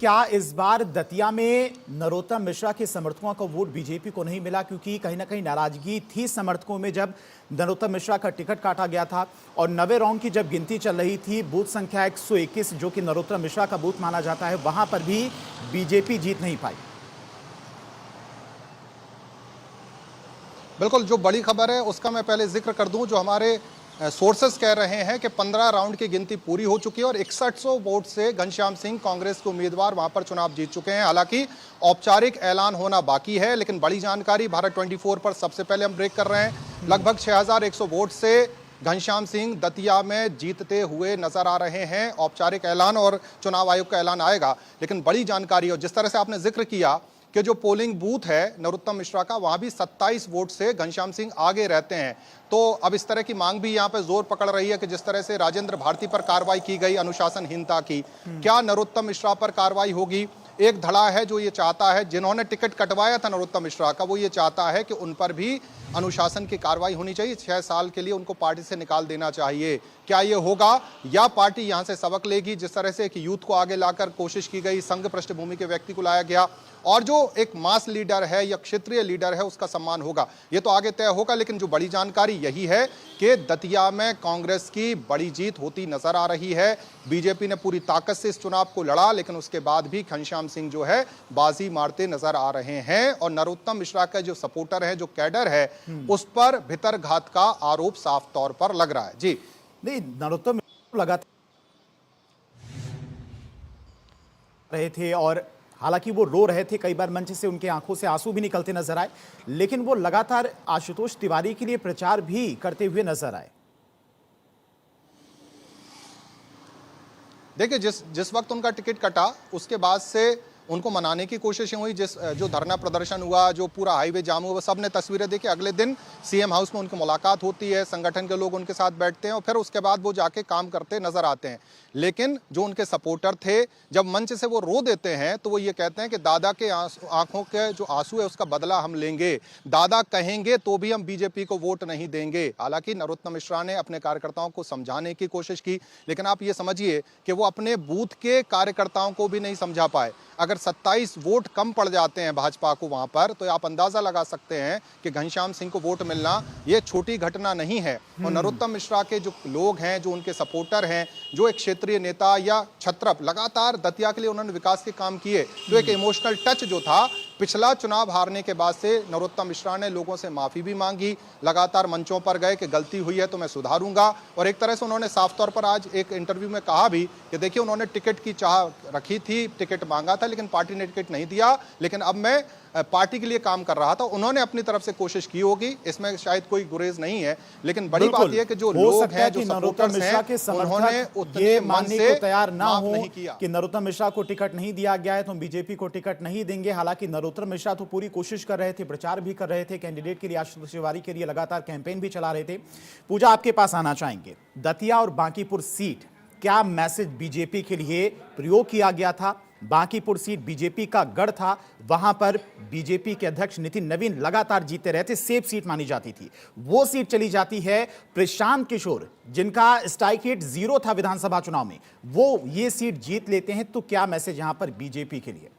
क्या इस बार दतिया में नरोत्तम मिश्रा के समर्थकों का वोट बीजेपी को नहीं मिला? क्योंकि कहीं ना कहीं नाराजगी थी समर्थकों में जब नरोत्तम मिश्रा का टिकट काटा गया था और 9वें राउंड की जब गिनती चल रही थी, बूथ संख्या 121 जो कि नरोत्तम मिश्रा का बूथ माना जाता है, वहां पर भी बीजेपी जीत नहीं पाई। बिल्कुल, जो बड़ी खबर है उसका मैं पहले जिक्र कर दूं। जो हमारे सोर्सेस कह रहे हैं कि 15 राउंड की गिनती पूरी हो चुकी है और 6100 वोट से घनश्याम सिंह कांग्रेस के उम्मीदवार वहां पर चुनाव जीत चुके हैं। हालांकि औपचारिक ऐलान होना बाकी है, लेकिन बड़ी जानकारी भारत 24 पर सबसे पहले हम ब्रेक कर रहे हैं। लगभग 6100 वोट से घनश्याम सिंह दतिया में जीतते हुए नजर आ रहे हैं। औपचारिक ऐलान और चुनाव आयोग का ऐलान आएगा, लेकिन बड़ी जानकारी और जिस तरह से आपने जिक्र किया कि जो पोलिंग बूथ है नरोत्तम मिश्रा का, वहां भी 27 वोट से घनश्याम सिंह आगे रहते हैं। तो अब इस तरह की मांग भी यहां पे जोर पकड़ रही है कि जिस तरह से राजेंद्र भारती पर कार्रवाई की गई अनुशासनहीनता की, क्या नरोत्तम मिश्रा पर कार्रवाई होगी? एक धड़ा है जो ये चाहता है, जिन्होंने टिकट कटवाया था नरोत्तम मिश्रा का, वो ये चाहता है कि उन पर भी अनुशासन की कार्रवाई होनी चाहिए। 6 साल के लिए उनको पार्टी से निकाल देना चाहिए। क्या ये होगा या पार्टी यहां से सबक लेगी? जिस तरह से कि यूथ को आगे लाकर कोशिश की गई, संघ पृष्ठभूमि के व्यक्ति को लाया गया और जो एक मास लीडर है या क्षेत्रीय लीडर है उसका सम्मान होगा, ये तो आगे तय होगा। लेकिन जो बड़ी जानकारी यही है कि दतिया में कांग्रेस की बड़ी जीत होती नजर आ रही है। बीजेपी ने पूरी ताकत से इस चुनाव को लड़ा, लेकिन उसके बाद भी घनश्याम सिंह जो है बाजी मारते नजर आ रहे हैं और नरोत्तम मिश्रा का जो सपोर्टर है, जो कैडर है, उस पर भितरघात का आरोप साफ तौर पर लग रहा है। जी नहीं, नरोत्तम लगातार रहे थे और हालांकि वो रो रहे थे, कई बार मंच से उनके आंखों से आंसू भी निकलते नजर आए, लेकिन वो लगातार आशुतोष तिवारी के लिए प्रचार भी करते हुए नजर आए। देखिए, जिस वक्त उनका टिकट कटा उसके बाद से उनको मनाने की कोशिशें हुई। जो धरना प्रदर्शन हुआ, जो पूरा हाईवे जाम हुआ, सब ने तस्वीरें देखी। अगले दिन सीएम हाउस में उनकी मुलाकात होती है, संगठन के लोग उनके साथ बैठते हैं और फिर उसके बाद वो जाके काम करते नजर आते हैं। लेकिन जो उनके सपोर्टर थे, जब मंच से वो रो देते हैं तो वो ये कहते हैं कि दादा के आंखों के जो आंसू है उसका बदला हम लेंगे, दादा कहेंगे तो भी हम बीजेपी को वोट नहीं देंगे। हालांकि नरोत्तम मिश्रा ने अपने कार्यकर्ताओं को समझाने की कोशिश की, लेकिन आप ये समझिए कि वो अपने बूथ के कार्यकर्ताओं को भी नहीं समझा पाए। अगर 27 वोट कम पड़ जाते हैं भाजपा को वहां पर, तो आप अंदाजा लगा सकते हैं कि घनश्याम सिंह को वोट मिलना ये छोटी घटना नहीं है। और नरोत्तम मिश्रा के जो लोग हैं, जो उनके सपोर्टर हैं, जो एक क्षेत्रीय नेता या छत्रप, लगातार दतिया के लिए उन्होंने विकास के काम किए। तो एक इमोशनल टच जो था, पिछला चुनाव हारने के बाद से नरोत्तम मिश्रा ने लोगों से माफी भी मांगी, लगातार मंचों पर गए कि गलती हुई है तो मैं सुधारूंगा। और एक तरह से उन्होंने साफ तौर पर आज एक इंटरव्यू में कहा भी कि देखिए, उन्होंने टिकट की चाह रखी थी, टिकट मांगा था, लेकिन पार्टी ने टिकट नहीं दिया, लेकिन अब मैं पार्टी के लिए काम कर रहा था। उन्होंने अपनी तरफ से कोशिश की होगी, इसमें शायद कोई गुरेज नहीं है। लेकिन बड़ी बात यह कि जो लोग हैं, जो सपोर्टर्स हैं, उन्होंने उतने मानने को तैयार ना हो कि नरोत्तम मिश्रा को टिकट नहीं दिया गया है तो बीजेपी को टिकट नहीं देंगे। हालांकि नरोत्तम मिश्रा तो पूरी कोशिश कर रहे थे, प्रचार भी कर रहे थे, कैंडिडेट के लिए, आशुतोष तिवारी के लिए लगातार कैंपेन भी चला रहे थे। पूजा, आपके पास आना चाहेंगे, दतिया और बांकीपुर सीट, क्या मैसेज बीजेपी के लिए प्रयोग किया गया था? बांकीपुर सीट बीजेपी का गढ़ था, वहां पर बीजेपी के अध्यक्ष नितिन नवीन लगातार जीतते रहते, सेफ सीट मानी जाती थी। वो सीट चली जाती है प्रशांत किशोर, जिनका स्ट्राइक रेट 0 था विधानसभा चुनाव में, वो ये सीट जीत लेते हैं। तो क्या मैसेज यहां पर बीजेपी के लिए?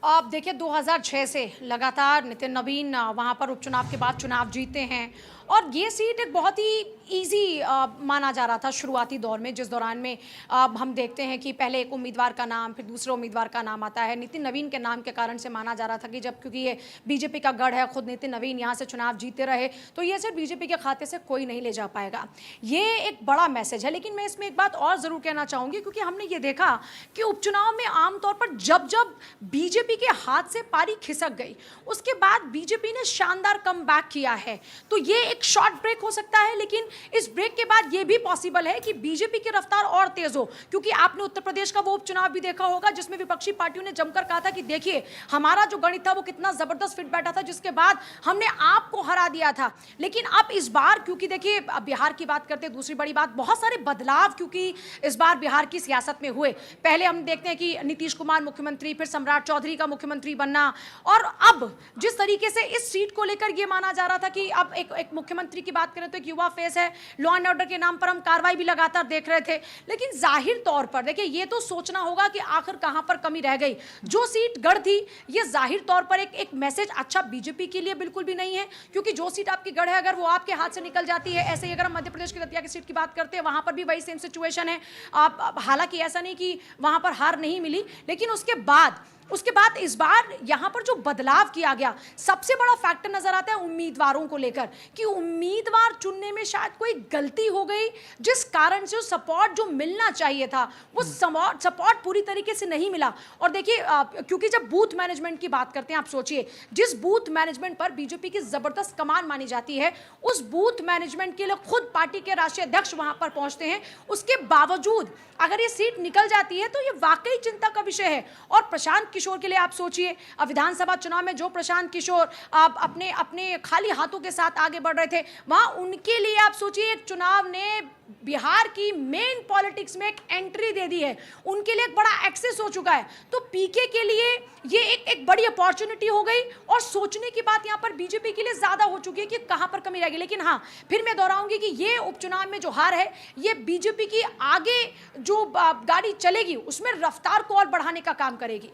आप देखिए, 2006 से लगातार नितिन नवीन वहां पर उपचुनाव के बाद चुनाव जीते हैं और ये सीट एक बहुत ही इजी माना जा रहा था शुरुआती दौर में, जिस दौरान में हम देखते हैं कि पहले एक उम्मीदवार का नाम, फिर दूसरे उम्मीदवार का नाम आता है। नितिन नवीन के नाम के कारण से माना जा रहा था कि जब, क्योंकि ये बीजेपी का गढ़ है, खुद नितिन नवीन यहाँ से चुनाव जीते रहे, तो ये सिर्फ बीजेपी के खाते से कोई नहीं ले जा पाएगा। ये एक बड़ा मैसेज है। लेकिन मैं इसमें एक बात और ज़रूर कहना चाहूँगी, क्योंकि हमने ये देखा कि उपचुनाव में आमतौर पर जब जब बीजेपी के हाथ से पारी खिसक गई, उसके बाद बीजेपी ने शानदार कमबैक किया है। तो ये एक शॉर्ट ब्रेक हो सकता है, लेकिन इस ब्रेक के बाद ये भी पॉसिबल है कि बीजेपी की रफ्तार और तेज हो। क्योंकि आपने उत्तर प्रदेश का वो उपचुनाव भी देखा होगा जिसमें विपक्षी पार्टियों ने जमकर कहा था कि देखिए, हमारा जो गणित था वो कितना जबरदस्त फिट बैठा था, जिसके बाद हमने आपको हरा दिया था। लेकिन अब इस बार, क्योंकि देखिए, बिहार की बात करते हैं, दूसरी बड़ी बात, बहुत सारे बदलाव क्योंकि इस बार बिहार की सियासत में हुए। पहले हम देखते हैं कि नीतीश कुमार मुख्यमंत्री, फिर सम्राट चौधरी का का मुख्यमंत्री बनना। और अब जिस तरीके से इस सीट को लेकर यह माना जा रहा था कि अब एक मुख्यमंत्री की बात करें तो एक युवा फेस है, लॉ एंड ऑर्डर के नाम पर हम कार्रवाई भी लगातार देख रहे थे, लेकिन जाहिर तौर पर देखिए ये तो सोचना होगा कि आखिर कहां पर कमी रह गई। जो सीट गढ़ थी, ये जाहिर तौर पर एक मैसेज अच्छा बीजेपी के लिए बिल्कुल भी नहीं है, क्योंकि जो सीट आपकी गढ़ है अगर वो आपके हाथ से निकल जाती है, ऐसे ही अगर हम मध्य प्रदेश की दतिया की सीट की बात करते हैं, वहां पर भी वही सेम सिचुएशन है। हालांकि ऐसा नहीं कि वहां पर हार नहीं मिली, लेकिन उसके बाद इस बार यहां पर जो बदलाव किया गया, सबसे बड़ा फैक्टर नजर आता है उम्मीदवारों को लेकर कि उम्मीदवार चुनने में शायद कोई गलती हो गई, जिस कारण से सपोर्ट जो मिलना चाहिए था वो सपोर्ट पूरी तरीके से नहीं मिला। और देखिए क्योंकि जब बूथ मैनेजमेंट की बात करते हैं, आप सोचिए जिस बूथ मैनेजमेंट पर बीजेपी की जबरदस्त कमान मानी जाती है, उस बूथ मैनेजमेंट के लिए खुद पार्टी के राष्ट्रीय अध्यक्ष वहां पर पहुंचते हैं, उसके बावजूद अगर ये सीट निकल जाती है तो ये वाकई चिंता का विषय है। और प्रशांत किशोर के लिए आप सोचिए, विधानसभा चुनाव में जो प्रशांत किशोर अपने खाली हाथों के साथ आगे बढ़ रहे थे, वहां उनके लिए आप सोचिए एक चुनाव ने बिहार की मेन पॉलिटिक्स में एक एंट्री दे दी है, उनके लिए एक बड़ा एक्सेस हो चुका है। तो पीके के लिए ये एक बड़ी अपॉर्चुनिटी हो गई और सोचने की बात यहां पर बीजेपी के लिए ज्यादा हो चुकी है कि कहां पर कमी रहेगी। लेकिन हां, फिर मैं दोहराऊंगी कि ये उपचुनाव में जो हार है, ये बीजेपी की आगे जो गाड़ी चलेगी उसमें रफ्तार को और बढ़ाने का काम करेगी।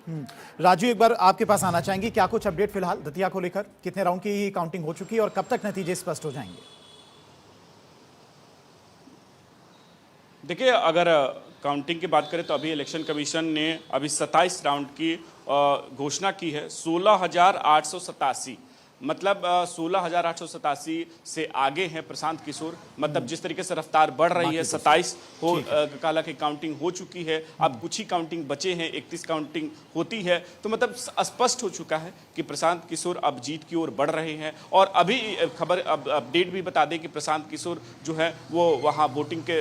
राजू, एक बार आपके पास आना चाहेंगे, क्या कुछ अपडेट फिलहाल दतिया को लेकर? कितने राउंड की काउंटिंग हो चुकी है और कब तक नतीजे स्पष्ट हो जाएंगे? देखिए, अगर काउंटिंग की बात करें तो अभी इलेक्शन कमीशन ने अभी 27 राउंड की घोषणा की है। 16,887 मतलब 16,887 से आगे हैं प्रशांत किशोर। मतलब जिस तरीके से रफ्तार बढ़ रही है, 27 हो काला की काउंटिंग हो चुकी है, अब कुछ ही काउंटिंग बचे हैं, 31 काउंटिंग होती है, तो मतलब स्पष्ट हो चुका है कि प्रशांत किशोर अब जीत की ओर बढ़ रहे हैं। और अभी खबर अपडेट भी बता दें कि प्रशांत किशोर जो है वो वहाँ वोटिंग के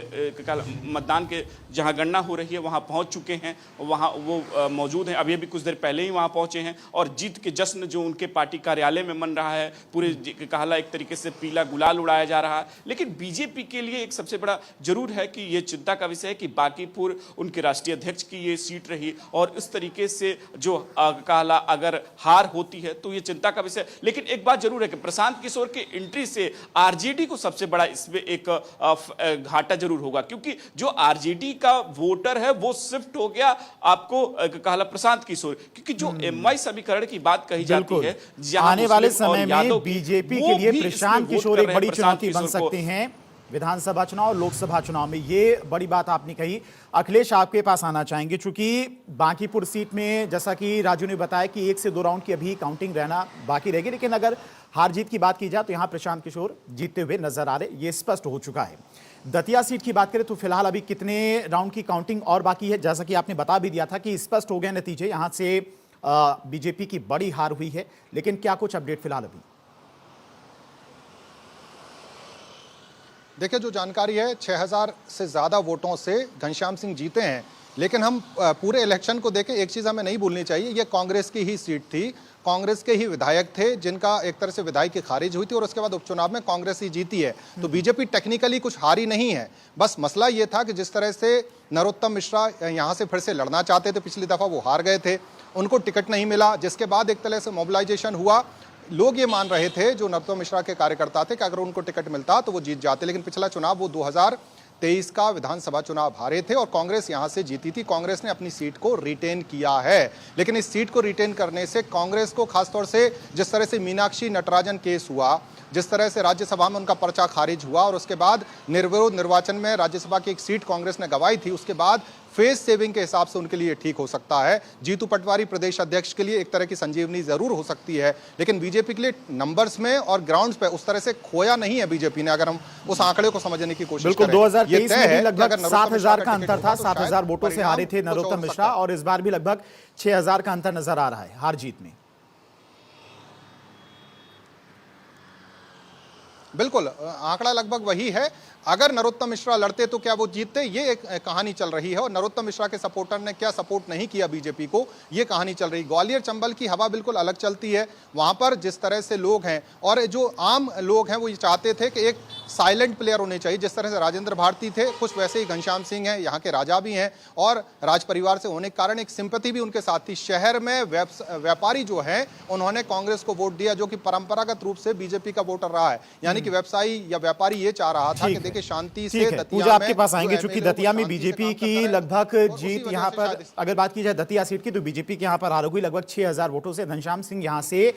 मतदान के जहाँ गणना हो रही है वहाँ पहुँच चुके हैं, वहाँ वो मौजूद हैं। अभी अभी कुछ देर पहले ही वहाँ पहुँचे हैं और जीत के जश्न जो उनके पार्टी कार्यालय में रहा है, पूरे कहला एक तरीके से पीला गुलाल उड़ाया जा रहा है। लेकिन बीजेपी के लिए एक सबसे बड़ा जरूर है कि यह चिंता का विषय है कि बांकीपुर उनके राष्ट्रीय अध्यक्ष की ये सीट रही और इस तरीके से जो कहला अगर हार होती है तो ये चिंता का विषय। लेकिन एक बात जरूर है कि प्रशांत किशोर के एंट्री से आरजेडी को सबसे बड़ा इसमें एक घाटा जरूर होगा, क्योंकि जो आरजेडी का वोटर है वो शिफ्ट हो गया आपको कहला प्रशांत किशोर, क्योंकि जो एमआई समीकरण की बात कही जाती है, आने वाले समय में बीजेपी के लिए प्रशांत किशोर एक बड़ी चुनौती बन सकते हैं विधानसभा चुनाव और लोकसभा चुनाव में। ये बड़ी बात आपने कही। अखिलेश, आपके पास आना चाहेंगे, चूंकि बांकीपुर सीट में जैसा कि राजू ने बताया कि 1 से 2 राउंड की अभी काउंटिंग रहना बाकी रहेगी, लेकिन अगर हार जीत की बात की जाए तो यहां प्रशांत किशोर जीतते हुए नजर आ रहे, ये स्पष्ट हो चुका है। दतिया सीट की बात करें तो फिलहाल अभी कितने राउंड की काउंटिंग और बाकी है? जैसा कि आपने बता भी दिया था कि स्पष्ट हो गए नतीजे, यहां से बीजेपी की बड़ी हार हुई है, लेकिन क्या कुछ अपडेट फिलहाल अभी? देखिए, जो जानकारी है 6,000 से ज़्यादा वोटों से घनश्याम सिंह जीते हैं। लेकिन हम पूरे इलेक्शन को देखें, एक चीज़ हमें नहीं भूलनी चाहिए, ये कांग्रेस की ही सीट थी, कांग्रेस के ही विधायक थे जिनका एक तरह से विधायकी खारिज हुई थी और उसके बाद उपचुनाव में कांग्रेस ही जीती है। तो बीजेपी टेक्निकली कुछ हारी नहीं है, बस मसला ये था कि जिस तरह से नरोत्तम मिश्रा यहाँ से फिर से लड़ना चाहते थे, पिछली दफ़ा वो हार गए थे, उनको टिकट नहीं मिला, जिसके बाद एक तरह से मोबिलाइजेशन हुआ। लोग ये मान रहे थे, जो नरोत्तम मिश्रा के कार्यकर्ता थे, कि अगर उनको टिकट मिलता तो वो जीत जाते। लेकिन पिछला चुनाव वो 2023 का विधानसभा चुनाव हारे थे और कांग्रेस यहां से जीती थी। कांग्रेस ने अपनी सीट को रिटेन किया है, लेकिन इस सीट को रिटेन करने से कांग्रेस को, खासतौर से जिस तरह से मीनाक्षी नटराजन केस हुआ, जिस तरह से राज्यसभा में उनका पर्चा खारिज हुआ और उसके बाद निर्विरोध निर्वाचन में राज्यसभा की एक सीट कांग्रेस ने गंवाई थी, उसके बाद फेस सेविंग के हिसाब से उनके लिए ठीक हो सकता है। जीतू पटवारी प्रदेश अध्यक्ष के लिए एक तरह की संजीवनी जरूर हो सकती है, लेकिन बीजेपी के लिए नंबर्स में और ग्राउंड्स पे उस तरह से खोया नहीं है बीजेपी ने, अगर हम उस आंकड़े को समझने की कोशिश करें। 2023 में भी लगभग 7,000 का अंतर था, 7,000 वोटों से हारे थे नरोत्तम मिश्रा, और इस बार भी लगभग 6,000 का अंतर नजर आ रहा है हार जीत में। बिल्कुल, आंकड़ा लगभग वही है। अगर नरोत्तम मिश्रा लड़ते तो क्या वो जीतते, ये एक कहानी चल रही है। और नरोत्तम मिश्रा के सपोर्टर ने क्या सपोर्ट नहीं किया बीजेपी को, ये कहानी चल रही है। ग्वालियर चंबल की हवा बिल्कुल अलग चलती है। वहां पर जिस तरह से लोग हैं और जो आम लोग हैं वो ये चाहते थे कि एक साइलेंट प्लेयर होने चाहिए। जिस तरह से राजेंद्र भारती थे, कुछ वैसे ही घनश्याम सिंह हैं, यहाँ के राजा भी हैं और राज परिवार से होने के कारण एक सिंपैथी भी उनके साथ थी। शहर में व्यापारी जो है उन्होंने कांग्रेस को वोट दिया, जो कि परंपरागत रूप से बीजेपी का वोटर रहा है। यानी कि व्यवसायी या व्यापारी ये चाह रहा था कि देखिए शांति से दतिया पूजा आपके पास में आएंगे, जो चूंकि MLA दतिया में शांति से बीजेपी काम की करता है, लगभग और उसी जीत वजह यहां से पर, शायद अगर बात की जाए दतिया सीट की, तो बीजेपी के यहां पर हार लगभग 6000 वोटों से घनश्याम सिंह यहां से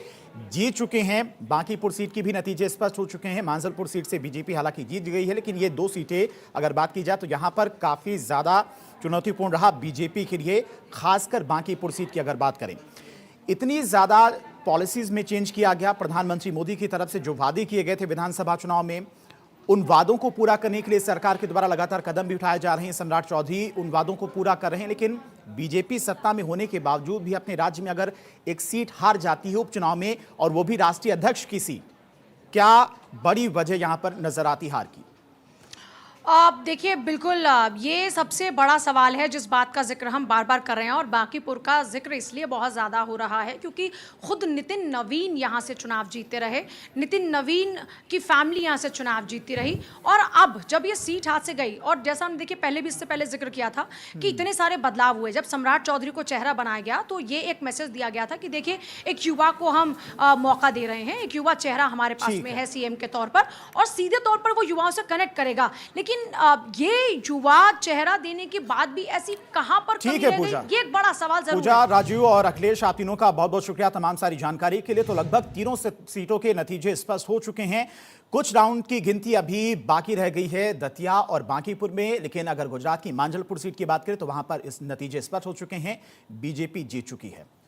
जीत चुके हैं। बांकीपुर सीट की भी नतीजे स्पष्ट हो चुके हैं। मांजलपुर सीट से बीजेपी हालांकि जीत गई है, लेकिन ये 2 सीटें अगर बात की जाए तो यहां पर काफी ज्यादा चुनौतीपूर्ण रहा बीजेपी के लिए, खासकर बांकीपुर सीट की अगर बात करें। इतनी ज्यादा पॉलिसीज में चेंज किया गया। प्रधानमंत्री मोदी की तरफ से जो वादे किए गए थे विधानसभा चुनाव में, उन वादों को पूरा करने के लिए सरकार के द्वारा लगातार कदम भी उठाए जा रहे हैं। सम्राट चौधरी उन वादों को पूरा कर रहे हैं, लेकिन बीजेपी सत्ता में होने के बावजूद भी अपने राज्य में अगर एक सीट हार जाती है उपचुनाव में, और वो भी राष्ट्रीय अध्यक्ष की सीट, क्या बड़ी वजह यहां पर नजर आती हार की? आप देखिए, बिल्कुल ये सबसे बड़ा सवाल है जिस बात का जिक्र हम बार बार कर रहे हैं, और बांकीपुर का जिक्र इसलिए बहुत ज़्यादा हो रहा है क्योंकि खुद नितिन नवीन यहाँ से चुनाव जीतते रहे, नितिन नवीन की फैमिली यहाँ से चुनाव जीतती रही। और अब जब ये सीट हाथ से गई, और जैसा हमने देखिए पहले भी इससे पहले जिक्र किया था कि इतने सारे बदलाव हुए, जब सम्राट चौधरी को चेहरा बनाया गया तो ये एक मैसेज दिया गया था कि देखिए एक युवा को हम मौका दे रहे हैं, एक युवा चेहरा हमारे पास में है सीएम के तौर पर, और सीधे तौर पर वो युवाओं से कनेक्ट करेगा। लेकिन ये युवा चेहरा देने के बाद भी ऐसी कहां पर कमी रह गई, ये एक बड़ा सवाल जरूर पूजा, है। राजू और अखिलेश, आप तीनों का बहुत बहुत शुक्रिया तमाम सारी जानकारी के लिए। तो लगभग तीनों सीटों के नतीजे स्पष्ट हो चुके हैं। कुछ राउंड की गिनती अभी बाकी रह गई है दतिया और बांकीपुर में, लेकिन अगर गुजरात की मांजलपुर सीट की बात करें तो वहां पर इस नतीजे स्पष्ट हो चुके हैं, बीजेपी जीत चुकी है।